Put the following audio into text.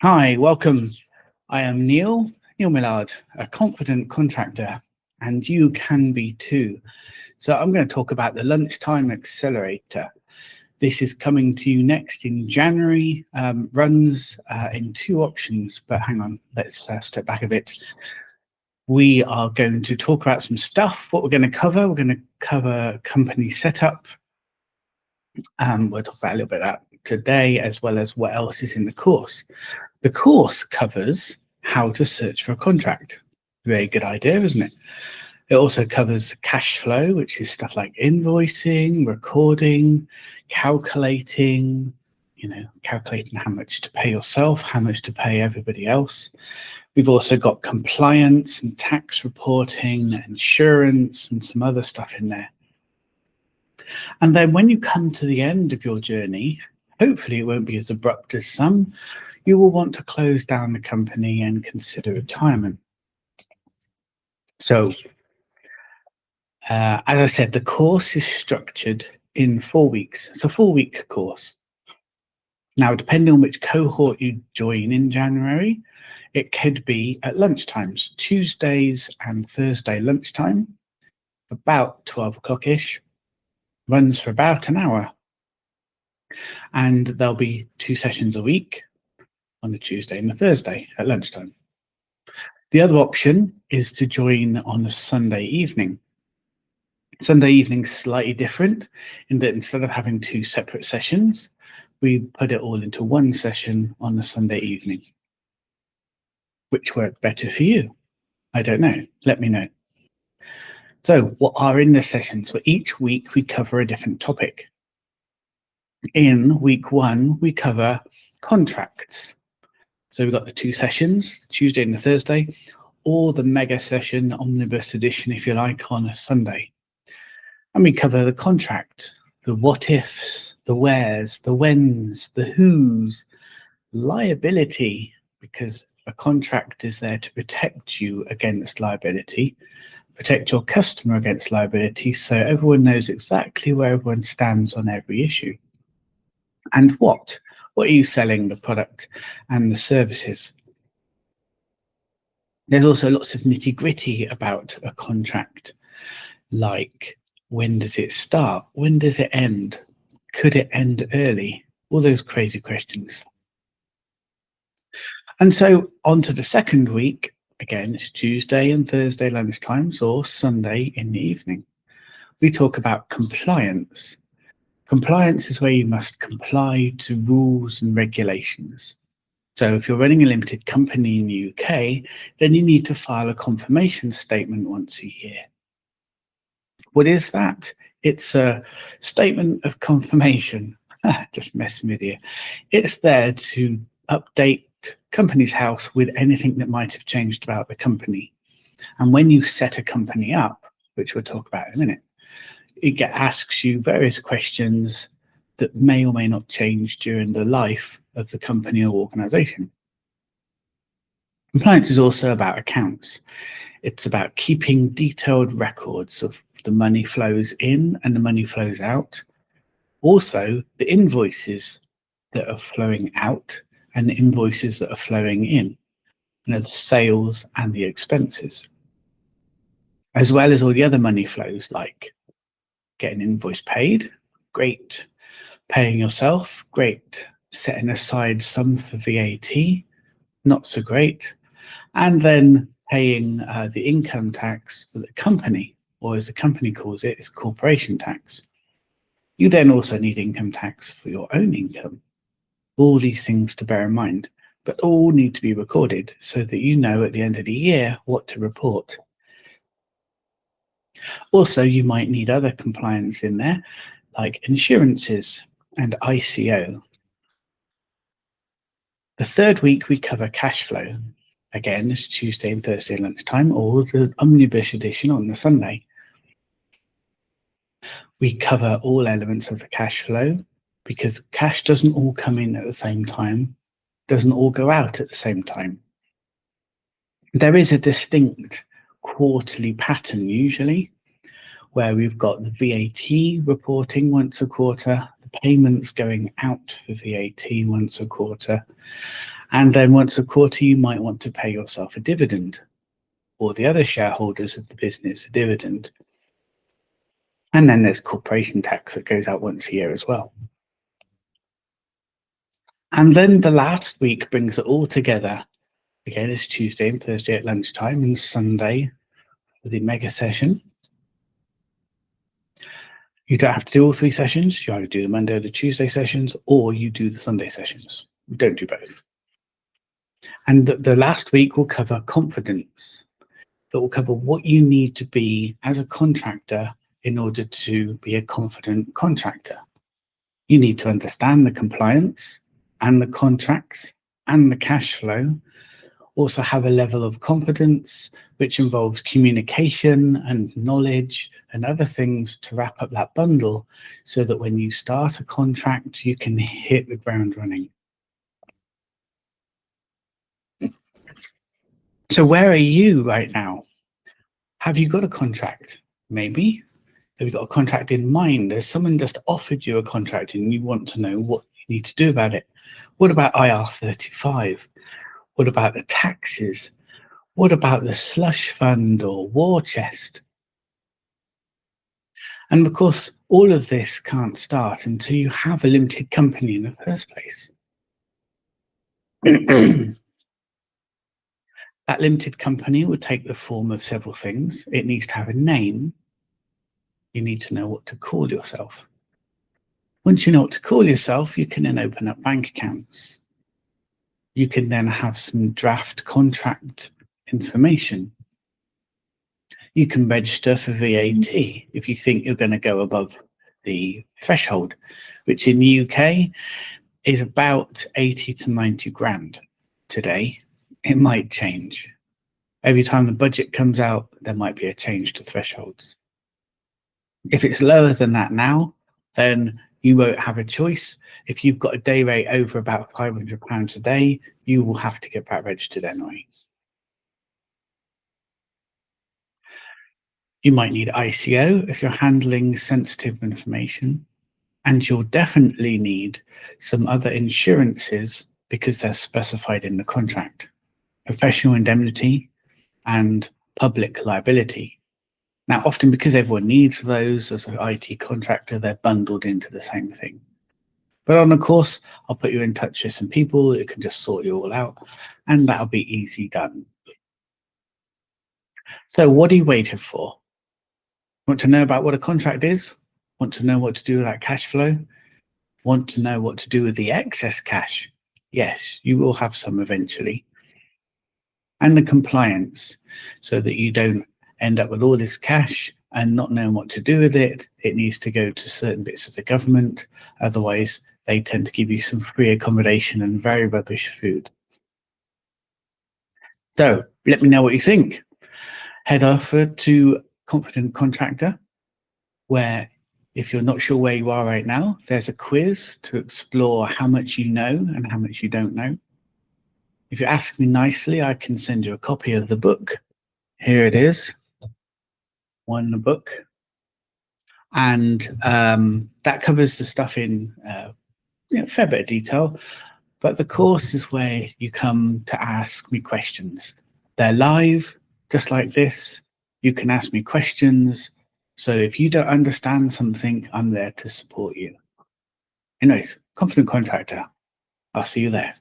Hi, welcome. I am Neil Millard, a confident contractor, and you can be too. So I'm going to talk about the Lunchtime Accelerator. This is coming to you next in January, runs in two options, but hang on, let's step back a bit. We are going to talk about some stuff. What we're going to cover company setup. We'll talk about a little bit of that today, as well as what else is in the course. The course covers how to search for a contract. Very good idea, isn't it? It also covers cash flow, which is stuff like invoicing, recording, calculating how much to pay yourself, how much to pay everybody else. We've also got compliance and tax reporting, insurance, and some other stuff in there. And then when you come to the end of your journey, hopefully it won't be as abrupt as some, you will want to close down the company and consider retirement. So, as I said, the course is structured in 4 weeks. It's a 4-week course. Now, depending on which cohort you join in January, it could be at lunchtimes, Tuesdays and Thursday lunchtime, about 12 o'clock-ish, runs for about an hour. And there'll be 2 sessions a week on the Tuesday and the Thursday at lunchtime. The other option is to join on a Sunday evening. Sunday evening's slightly different in that instead of having 2 separate sessions, we put it all into one session on the Sunday evening. Which worked better for you? I don't know. Let me know. So what are in the sessions? Well, each week we cover a different topic. In week 1, we cover contracts. So we've got the 2 sessions, Tuesday and the Thursday, or the mega session, omnibus edition, if you like, on a Sunday. And we cover the contract, the what ifs, the wheres, the whens, the whos, liability, because a contract is there to protect you against liability, protect your customer against liability, so everyone knows exactly where everyone stands on every issue. And what are you selling, the product and the services? There's also lots of nitty-gritty about a contract, like when does it start? When does it end? Could it end early? All those crazy questions. And so on to the second week. Again, it's Tuesday and Thursday lunchtimes or Sunday in the evening. We talk about compliance. Compliance is where you must comply to rules and regulations. So if you're running a limited company in the UK, then you need to file a confirmation statement once a year. What is that? It's a statement of confirmation. Just messing with you. It's there to update Companies House with anything that might have changed about the company. And when you set a company up, which we'll talk about in a minute, it asks you various questions that may or may not change during the life of the company or organization. Compliance is also about accounts. It's about keeping detailed records of the money flows in and the money flows out. Also, the invoices that are flowing out and the invoices that are flowing in, the sales and the expenses, as well as all the other money flows like getting invoice paid, great. Paying yourself, great. Setting aside some for VAT, not so great. And then paying the income tax for the company, or as the company calls it, it's corporation tax. You then also need income tax for your own income. All these things to bear in mind, but all need to be recorded so that you know at the end of the year what to report. Also, you might need other compliance in there, like insurances and ICO. The third week, we cover cash flow. Again, it's Tuesday and Thursday lunchtime, or the omnibus edition on the Sunday. We cover all elements of the cash flow because cash doesn't all come in at the same time, doesn't all go out at the same time. There is a distinct quarterly pattern usually, where we've got the VAT reporting once a quarter, the payments going out for VAT once a quarter, And then once a quarter, you might want to pay yourself a dividend, or the other shareholders of the business a dividend. And then there's corporation tax that goes out once a year as well. And then the last week brings it all together. Again, it's Tuesday and Thursday at lunchtime, and Sunday for the mega session. You don't have to do all 3 sessions. You either do the Monday or the Tuesday sessions, or you do the Sunday sessions. You don't do both. And the last week will cover confidence. It will cover what you need to be as a contractor in order to be a confident contractor. You need to understand the compliance and the contracts and the cash flow. Also have a level of confidence, which involves communication and knowledge and other things to wrap up that bundle so that when you start a contract, you can hit the ground running. So where are you right now? Have you got a contract? Maybe. Have you got a contract in mind? Has someone just offered you a contract and you want to know what you need to do about it? What about IR35? What about the taxes? What about the slush fund or war chest? And of course, all of this can't start until you have a limited company in the first place. That limited company will take the form of several things. It needs to have a name. You need to know what to call yourself. Once you know what to call yourself, you can then open up bank accounts. You can then have some draft contract information. You can register for VAT if you think you're going to go above the threshold, which in the UK is about 80 to 90 grand today. It might change. Every time the budget comes out, there might be a change to thresholds. If it's lower than that now, then you won't have a choice. If you've got a day rate over about £500 a day, you will have to get that registered anyway. You might need ICO if you're handling sensitive information, and you'll definitely need some other insurances because they're specified in the contract. Professional indemnity and public liability. Now, often because everyone needs those as an IT contractor, they're bundled into the same thing. But on the course, I'll put you in touch with some people that can just sort you all out, and that'll be easy done. So what are you waiting for? Want to know about what a contract is? Want to know what to do with that cash flow? Want to know what to do with the excess cash? Yes, you will have some eventually. And the compliance, so that you don't end up with all this cash and not knowing what to do with it. It needs to go to certain bits of the government. Otherwise, they tend to give you some free accommodation and very rubbish food. So let me know what you think. Head over to Confident Contractor, where if you're not sure where you are right now, there's a quiz to explore how much you know and how much you don't know. If you ask me nicely, I can send you a copy of the book. Here it is, the book. And that covers the stuff in a fair bit of detail. But the course is where you come to ask me questions. They're live, just like this. You can ask me questions. So if you don't understand something, I'm there to support you. Anyways, Confident Contractor. I'll see you there.